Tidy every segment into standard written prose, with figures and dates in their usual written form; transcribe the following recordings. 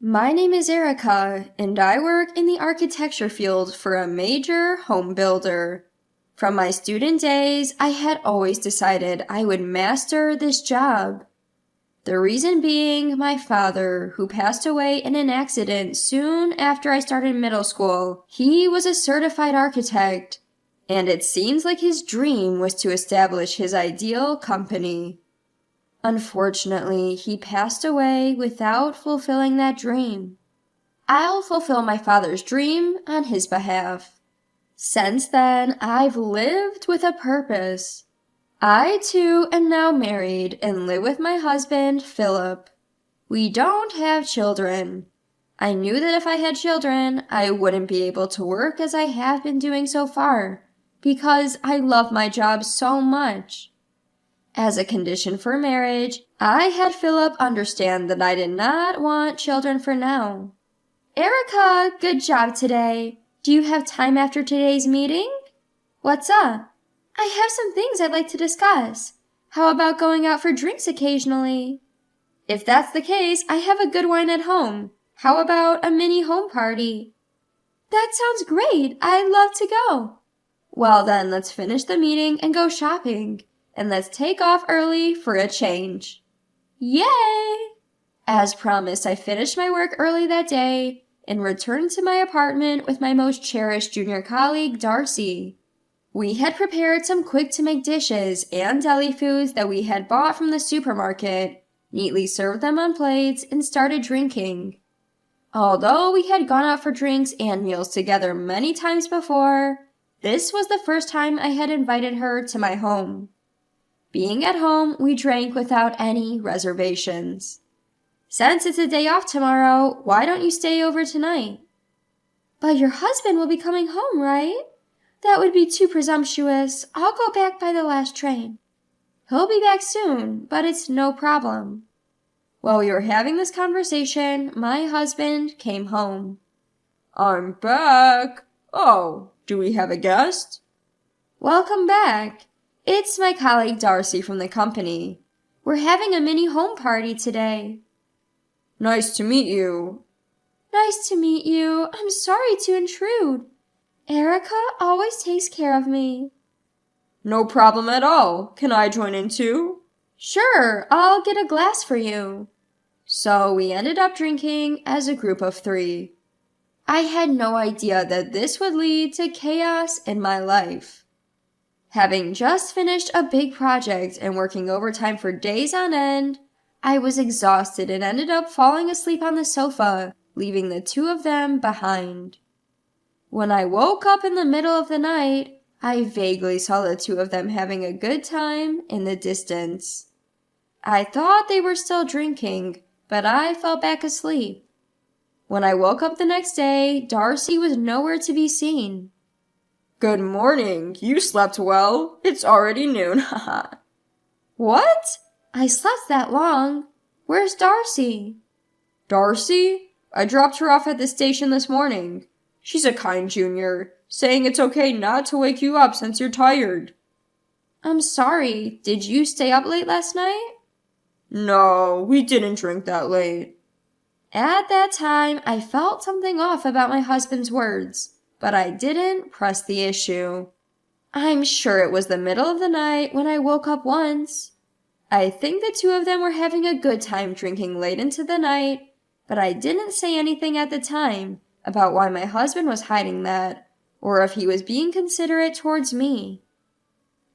My name is Erica, and I work in the architecture field for a major home builder. From my student days, I had always decided I would master this job. The reason being my father, who passed away in an accident soon after I started middle school. He was a certified architect, and it seems like his dream was to establish his ideal company. Unfortunately, he passed away without fulfilling that dream. I'll fulfill my father's dream on his behalf. Since then, I've lived with a purpose. I, too, am now married and live with my husband, Philip. We don't have children. I knew that if I had children, I wouldn't be able to work as I have been doing so far, because I love my job so much. As a condition for marriage, I had Philip understand that I did not want children for now. Erica, good job today. Do you have time after today's meeting? What's up? I have some things I'd like to discuss. How about going out for drinks occasionally? If that's the case, I have a good wine at home. How about a mini home party? That sounds great. I'd love to go. Well then, let's finish the meeting and go shopping. And let's take off early for a change. Yay! As promised, I finished my work early that day and returned to my apartment with my most cherished junior colleague, Darcy. We had prepared some quick-to-make dishes and deli foods that we had bought from the supermarket, neatly served them on plates, and started drinking. Although we had gone out for drinks and meals together many times before, this was the first time I had invited her to my home. Being at home, we drank without any reservations. Since it's a day off tomorrow, why don't you stay over tonight? But your husband will be coming home, right? That would be too presumptuous. I'll go back by the last train. He'll be back soon, but it's no problem. While we were having this conversation, my husband came home. I'm back. Oh, do we have a guest? Welcome back. It's my colleague Darcy from the company. We're having a mini home party today. Nice to meet you. Nice to meet you. I'm sorry to intrude. Erica always takes care of me. No problem at all. Can I join in too? Sure, I'll get a glass for you. So we ended up drinking as a group of 3. I had no idea that this would lead to chaos in my life. Having just finished a big project and working overtime for days on end, I was exhausted and ended up falling asleep on the sofa, leaving the 2 of them behind. When I woke up in the middle of the night, I vaguely saw the 2 of them having a good time in the distance. I thought they were still drinking, but I fell back asleep. When I woke up the next day, Darcy was nowhere to be seen. Good morning. You slept well. It's already noon, haha. What? I slept that long. Where's Darcy? Darcy? I dropped her off at the station this morning. She's a kind junior, saying it's okay not to wake you up since you're tired. I'm sorry. Did you stay up late last night? No, we didn't drink that late. At that time, I felt something off about my husband's words, but I didn't press the issue. I'm sure it was the middle of the night when I woke up once. I think the 2 of them were having a good time drinking late into the night, but I didn't say anything at the time about why my husband was hiding that, or if he was being considerate towards me.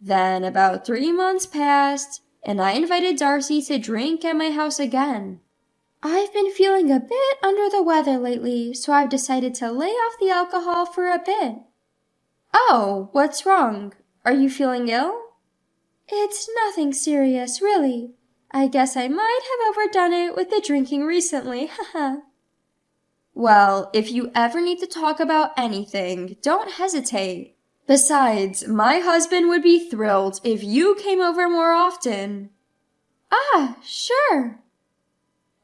Then about 3 months passed, and I invited Darcy to drink at my house again. I've been feeling a bit under the weather lately, so I've decided to lay off the alcohol for a bit. Oh, what's wrong? Are you feeling ill? It's nothing serious, really. I guess I might have overdone it with the drinking recently, haha. Well, if you ever need to talk about anything, don't hesitate. Besides, my husband would be thrilled if you came over more often. Ah, sure.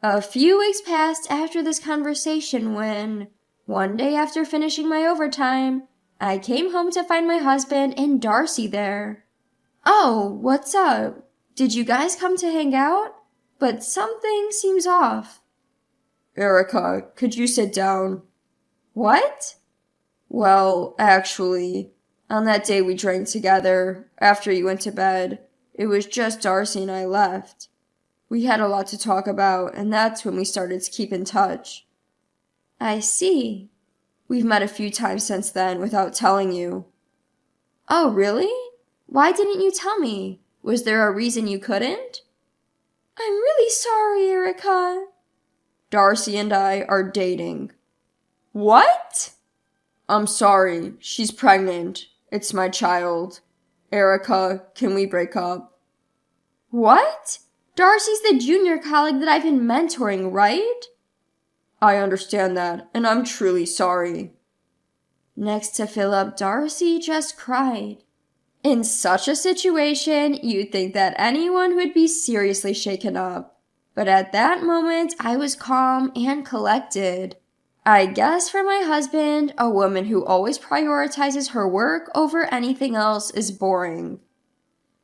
A few weeks passed after this conversation when, one day after finishing my overtime, I came home to find my husband and Darcy there. Oh, what's up? Did you guys come to hang out? But something seems off. Erica, could you sit down? What? Well, actually, on that day we drank together, after you went to bed, it was just Darcy and I left. We had a lot to talk about, and that's when we started to keep in touch. I see. We've met a few times since then without telling you. Oh, really? Why didn't you tell me? Was there a reason you couldn't? I'm really sorry, Erica. Darcy and I are dating. What? I'm sorry, she's pregnant. It's my child. Erica, can we break up? What? Darcy's the junior colleague that I've been mentoring, right? I understand that, and I'm truly sorry. Next to Philip, Darcy just cried. In such a situation, you'd think that anyone would be seriously shaken up. But at that moment, I was calm and collected. I guess for my husband, a woman who always prioritizes her work over anything else is boring.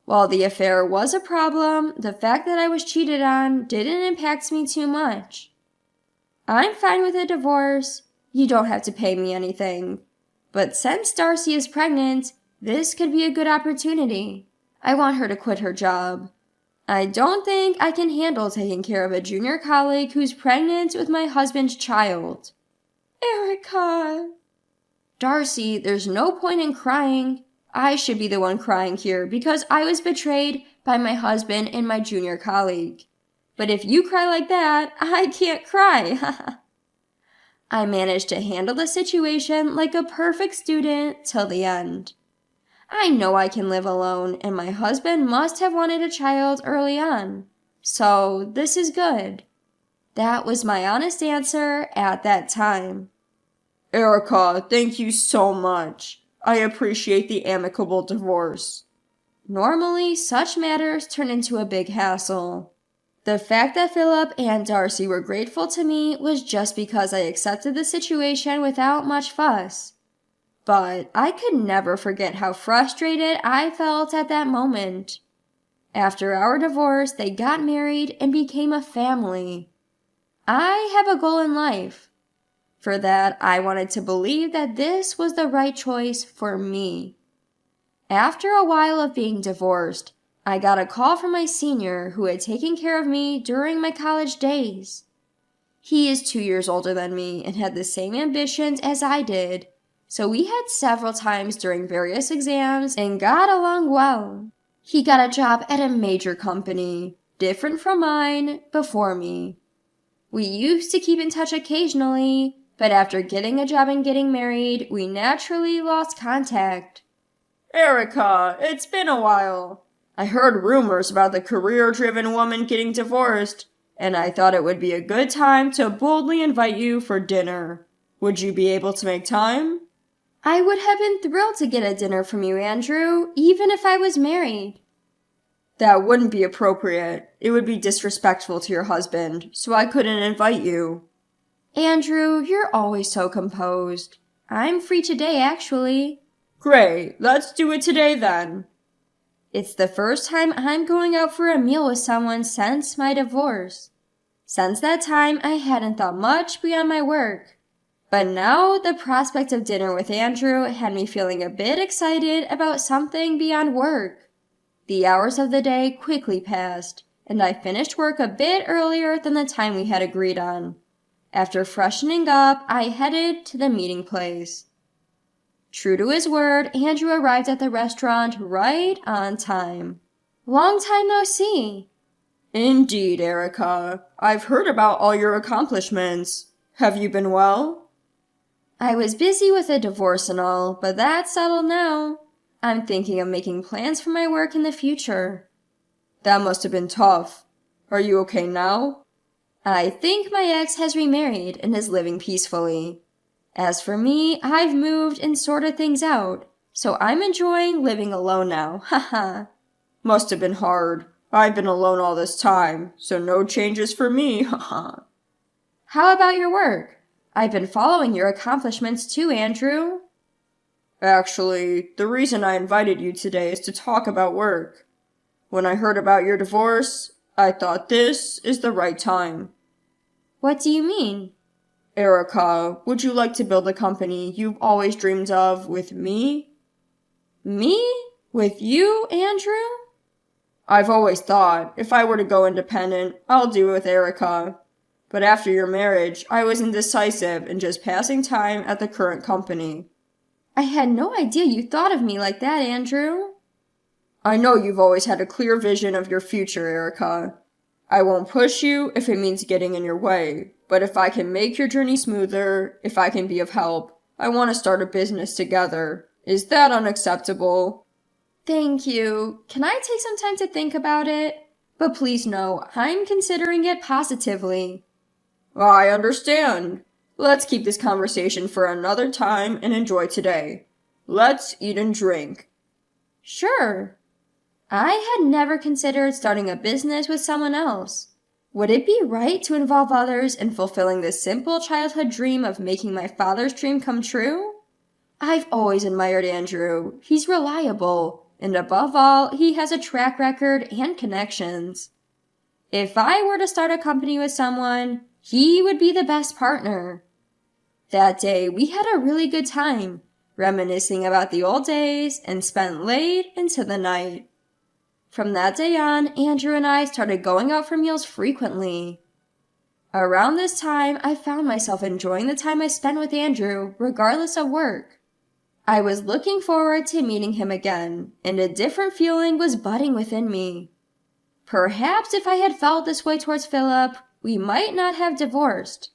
While the affair was a problem, the fact that I was cheated on didn't impact me too much. I'm fine with a divorce. You don't have to pay me anything. But since Darcy is pregnant, this could be a good opportunity. I want her to quit her job. I don't think I can handle taking care of a junior colleague who's pregnant with my husband's child. Erica! Darcy, there's no point in crying. I should be the one crying here because I was betrayed by my husband and my junior colleague. But if you cry like that, I can't cry. I managed to handle the situation like a perfect student till the end. I know I can live alone, and my husband must have wanted a child early on. So this is good. That was my honest answer at that time. Erica, thank you so much. I appreciate the amicable divorce. Normally, such matters turn into a big hassle. The fact that Philip and Darcy were grateful to me was just because I accepted the situation without much fuss. But I could never forget how frustrated I felt at that moment. After our divorce, they got married and became a family. I have a goal in life. For that, I wanted to believe that this was the right choice for me. After a while of being divorced, I got a call from my senior who had taken care of me during my college days. He is 2 years older than me and had the same ambitions as I did, so we had several times during various exams and got along well. He got a job at a major company, different from mine, before me. We used to keep in touch occasionally, but after getting a job and getting married, we naturally lost contact. Erica, it's been a while. I heard rumors about the career-driven woman getting divorced, and I thought it would be a good time to boldly invite you for dinner. Would you be able to make time? I would have been thrilled to get a dinner from you, Andrew, even if I was married. That wouldn't be appropriate. It would be disrespectful to your husband, so I couldn't invite you. Andrew, you're always so composed. I'm free today, actually. Great, let's do it today then. It's the first time I'm going out for a meal with someone since my divorce. Since that time, I hadn't thought much beyond my work. But now, the prospect of dinner with Andrew had me feeling a bit excited about something beyond work. The hours of the day quickly passed, and I finished work a bit earlier than the time we had agreed on. After freshening up, I headed to the meeting place. True to his word, Andrew arrived at the restaurant right on time. Long time no see. Indeed, Erica. I've heard about all your accomplishments. Have you been well? I was busy with a divorce and all, but that's settled now. I'm thinking of making plans for my work in the future. That must have been tough. Are you okay now? I think my ex has remarried and is living peacefully. As for me, I've moved and sorted things out, so I'm enjoying living alone now, haha. Must have been hard. I've been alone all this time, so no changes for me, haha. How about your work? I've been following your accomplishments too, Andrew. Actually, the reason I invited you today is to talk about work. When I heard about your divorce, I thought this is the right time. What do you mean? Erica, would you like to build a company you've always dreamed of with me? Me? With you, Andrew? I've always thought, if I were to go independent, I'll do it with Erica. But after your marriage, I was indecisive and just passing time at the current company. I had no idea you thought of me like that, Andrew. I know you've always had a clear vision of your future, Erica. I won't push you if it means getting in your way, but if I can make your journey smoother, if I can be of help, I want to start a business together. Is that unacceptable? Thank you. Can I take some time to think about it? But please know, I'm considering it positively. I understand. Let's keep this conversation for another time and enjoy today. Let's eat and drink. Sure. I had never considered starting a business with someone else. Would it be right to involve others in fulfilling this simple childhood dream of making my father's dream come true? I've always admired Andrew. He's reliable, and above all, he has a track record and connections. If I were to start a company with someone, he would be the best partner. That day, we had a really good time, reminiscing about the old days and spent late into the night. From that day on, Andrew and I started going out for meals frequently. Around this time, I found myself enjoying the time I spent with Andrew, regardless of work. I was looking forward to meeting him again, and a different feeling was budding within me. Perhaps if I had felt this way towards Philip, we might not have divorced.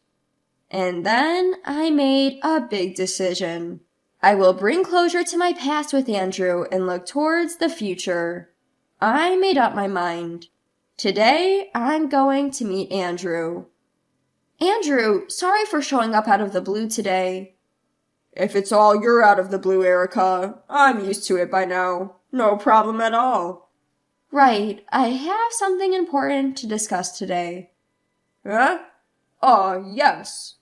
And then I made a big decision. I will bring closure to my past with Andrew and look towards the future. I made up my mind. Today, I'm going to meet Andrew. Andrew, sorry for showing up out of the blue today. If it's all you're out of the blue, Erica, I'm used to it by now. No problem at all. Right, I have something important to discuss today. Huh? Yes.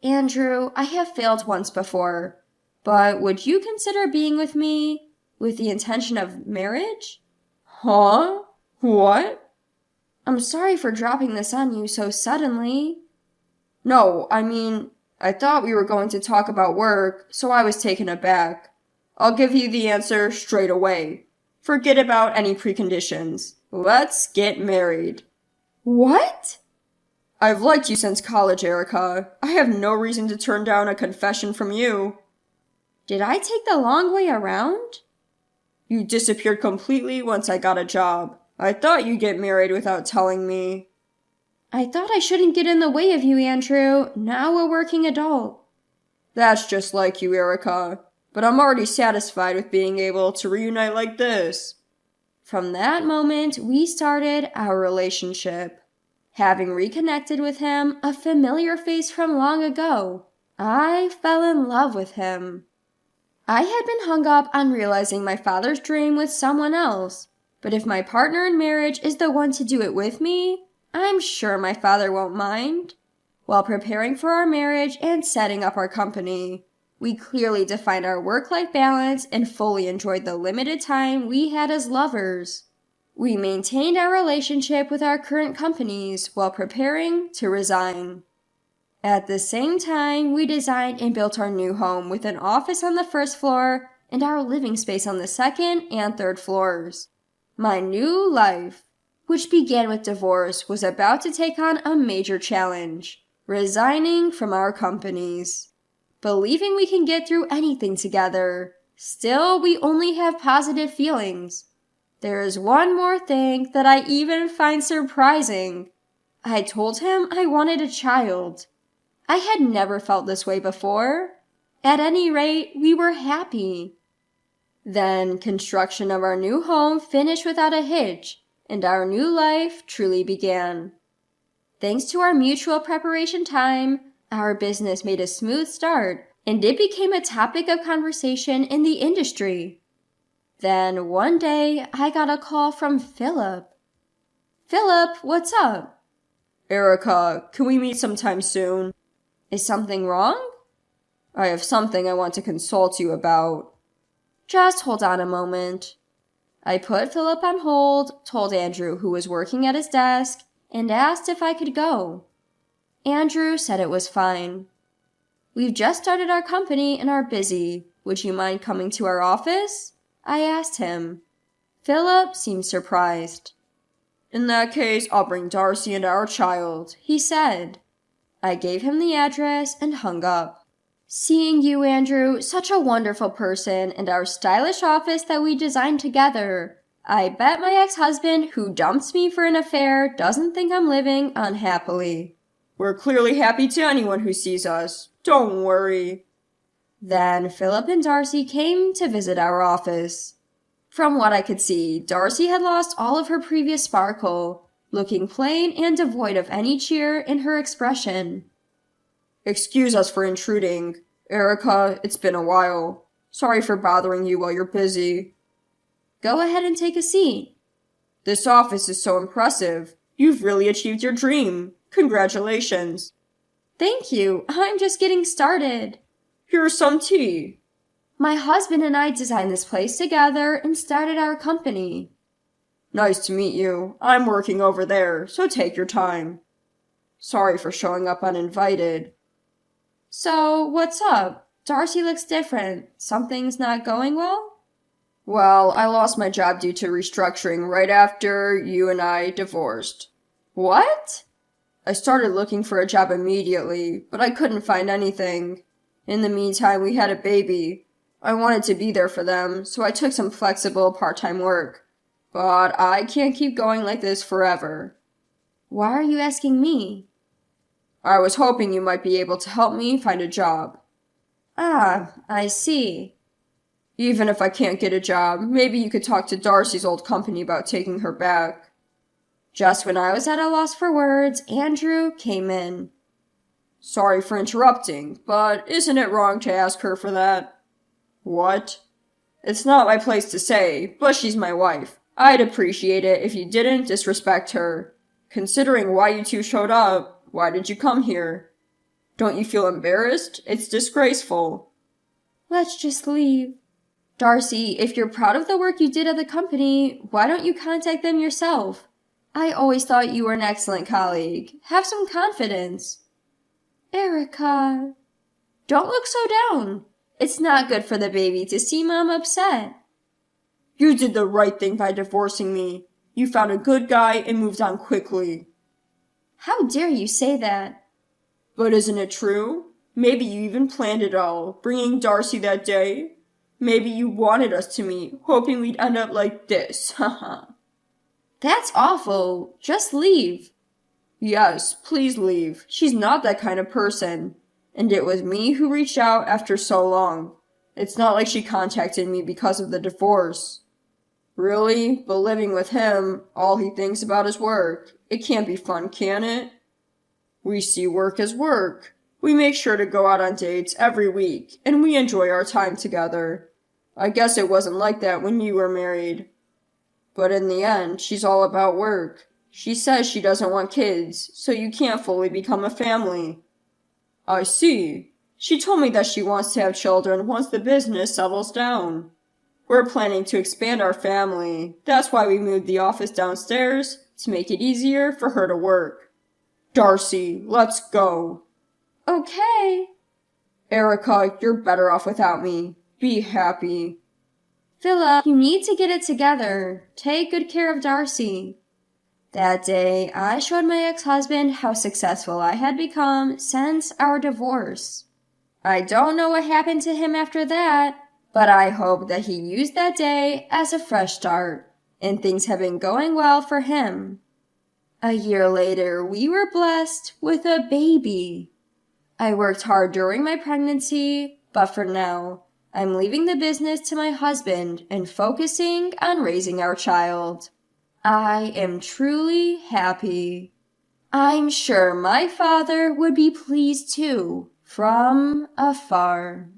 Andrew, I have failed once before, but would you consider being with me with the intention of marriage? Huh? What? I'm sorry for dropping this on you so suddenly. No, I thought we were going to talk about work, so I was taken aback. I'll give you the answer straight away. Forget about any preconditions. Let's get married. What? I've liked you since college, Erica. I have no reason to turn down a confession from you. Did I take the long way around? You disappeared completely once I got a job. I thought you'd get married without telling me. I thought I shouldn't get in the way of you, Andrew. Now a working adult. That's just like you, Erica. But I'm already satisfied with being able to reunite like this. From that moment, we started our relationship. Having reconnected with him, a familiar face from long ago, I fell in love with him. I had been hung up on realizing my father's dream with someone else, but if my partner in marriage is the one to do it with me, I'm sure my father won't mind. While preparing for our marriage and setting up our company, we clearly defined our work-life balance and fully enjoyed the limited time we had as lovers. We maintained our relationship with our current companies while preparing to resign. At the same time, we designed and built our new home with an office on the first floor and our living space on the second and third floors. My new life, which began with divorce, was about to take on a major challenge, resigning from our companies. Believing we can get through anything together, still we only have positive feelings. There is one more thing that I even find surprising. I told him I wanted a child. I had never felt this way before. At any rate, we were happy. Then construction of our new home finished without a hitch, and our new life truly began. Thanks to our mutual preparation time, our business made a smooth start, and it became a topic of conversation in the industry. Then one day, I got a call from Philip. Philip, what's up? Erica, can we meet sometime soon? Is something wrong? I have something I want to consult you about. Just hold on a moment. I put Philip on hold, told Andrew who was working at his desk, and asked if I could go. Andrew said it was fine. We've just started our company and are busy. Would you mind coming to our office? I asked him. Philip seemed surprised. In that case, I'll bring Darcy and our child, he said. I gave him the address and hung up. Seeing you, Andrew, such a wonderful person, and our stylish office that we designed together. I bet my ex-husband, who dumped me for an affair, doesn't think I'm living unhappily. We're clearly happy to anyone who sees us. Don't worry. Then Philip and Darcy came to visit our office. From what I could see, Darcy had lost all of her previous sparkle, looking plain and devoid of any cheer in her expression. Excuse us for intruding. Erica, it's been a while. Sorry for bothering you while you're busy. Go ahead and take a seat. This office is so impressive. You've really achieved your dream. Congratulations. Thank you. I'm just getting started. Here's some tea. My husband and I designed this place together and started our company. Nice to meet you. I'm working over there, so take your time. Sorry for showing up uninvited. So, what's up? Darcy looks different. Something's not going well? Well, I lost my job due to restructuring right after you and I divorced. What? I started looking for a job immediately, but I couldn't find anything. In the meantime, we had a baby. I wanted to be there for them, so I took some flexible part-time work. But I can't keep going like this forever. Why are you asking me? I was hoping you might be able to help me find a job. Ah, I see. Even if I can't get a job, maybe you could talk to Darcy's old company about taking her back. Just when I was at a loss for words, Andrew came in. Sorry for interrupting, but isn't it wrong to ask her for that? What? It's not my place to say, but she's my wife. I'd appreciate it if you didn't disrespect her. Considering why you two showed up, why did you come here? Don't you feel embarrassed? It's disgraceful. Let's just leave. Darcy, if you're proud of the work you did at the company, why don't you contact them yourself? I always thought you were an excellent colleague. Have some confidence. Erica. Don't look so down. It's not good for the baby to see Mom upset. You did the right thing by divorcing me. You found a good guy and moved on quickly. How dare you say that? But isn't it true? Maybe you even planned it all, bringing Darcy that day. Maybe you wanted us to meet, hoping we'd end up like this, haha. That's awful. Just leave. Yes, please leave. She's not that kind of person. And it was me who reached out after so long. It's not like she contacted me because of the divorce. Really? But living with him, all he thinks about is work. It can't be fun, can it? We see work as work. We make sure to go out on dates every week, and we enjoy our time together. I guess it wasn't like that when you were married. But in the end, she's all about work. She says she doesn't want kids, so you can't fully become a family. I see. She told me that she wants to have children once the business settles down. We're planning to expand our family. That's why we moved the office downstairs, to make it easier for her to work. Darcy, let's go. Okay. Erica, you're better off without me. Be happy. Philip, you need to get it together. Take good care of Darcy. That day, I showed my ex-husband how successful I had become since our divorce. I don't know what happened to him after that, but I hope that he used that day as a fresh start, and things have been going well for him. A year later, we were blessed with a baby. I worked hard during my pregnancy, but for now, I'm leaving the business to my husband and focusing on raising our child. I am truly happy. I'm sure my father would be pleased too, from afar.